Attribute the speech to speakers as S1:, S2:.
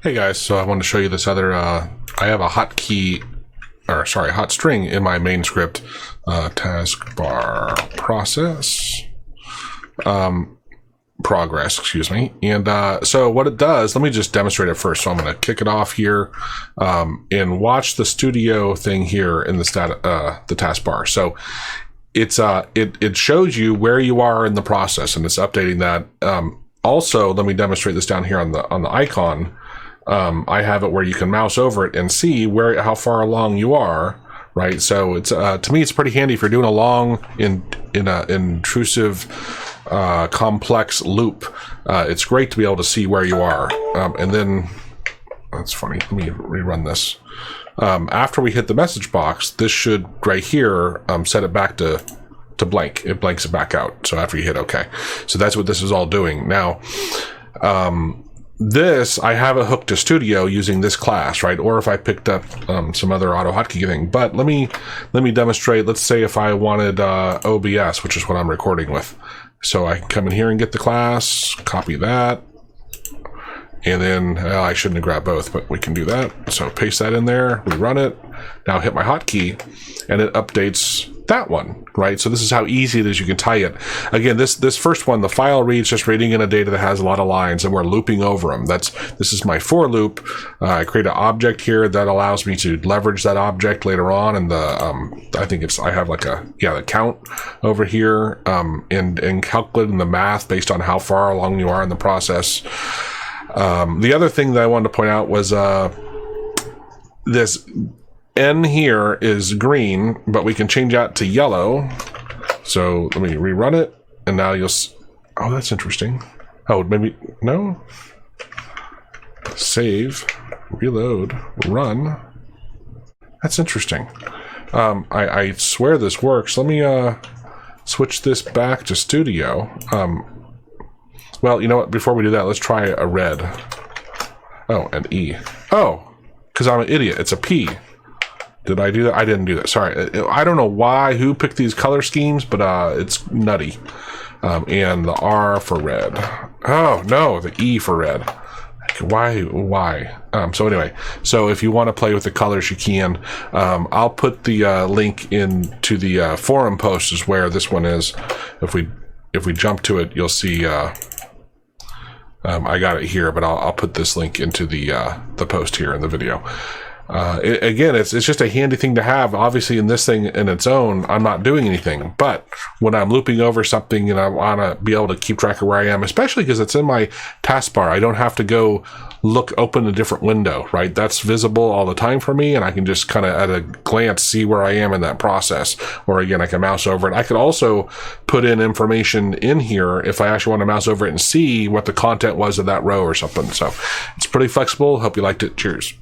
S1: Hey guys, so I wanted to show you this other, I have a hot string in my main script, taskbar progress, excuse me. And so what it does, let me just demonstrate it first. So I'm going to kick it off here and watch the studio thing here in the taskbar. So it's it shows you where you are in the process, and it's updating that. Also, let me demonstrate this down here on the icon. I have it where you can mouse over it and see how far along you are, right? So it's to me, it's pretty handy if you're doing a long, intrusive, complex loop. It's great to be able to see where you are. And then, that's funny, let me rerun this. After we hit the message box, this should, right here, set it back to blank. It blanks it back out. So after you hit OK. So that's what this is all doing. Now, this, I have it hooked to Studio using this class, right? Or if I picked up some other AutoHotkey thing. But let me demonstrate. Let's say if I wanted OBS, which is what I'm recording with. So I can come in here and get the class, copy that. And then I shouldn't have grabbed both, but we can do that. So paste that in there, we run it. Now hit my hotkey, and it updates that one, right? So this is how easy it is. You can tie it. Again, this first one, the file reads just reading in a data that has a lot of lines, and we're looping over them. This is my for loop. I create an object here that allows me to leverage that object later on, and I have like the count over here, and calculating the math based on how far along you are in the process. The other thing that I wanted to point out was this N here is green, but we can change that to yellow. So let me rerun it, and now you'll oh, that's interesting. Oh, maybe, no? Save, reload, run. That's interesting. I swear this works. Let me switch this back to Studio. Well, you know what? Before we do that, let's try a red. Oh, an E. Oh, because I'm an idiot. It's a P. Did I do that? I didn't do that. Sorry. I don't know who picked these color schemes, but it's nutty. And the R for red. Oh, no, the E for red. Why? So anyway, so if you want to play with the colors, you can. I'll put the link into the forum post is where this one is. If we jump to it, you'll see I got it here, but I'll put this link into the post here in the video. Again, it's just a handy thing to have. Obviously, in this thing in its own, I'm not doing anything. But when I'm looping over something and I want to be able to keep track of where I am, especially because it's in my taskbar, I don't have to go open a different window, right? That's visible all the time for me, and I can just kind of at a glance see where I am in that process. Or again, I can mouse over it. I could also put in information in here if I actually want to mouse over it and see what the content was of that row or something. So it's pretty flexible. Hope you liked it. Cheers.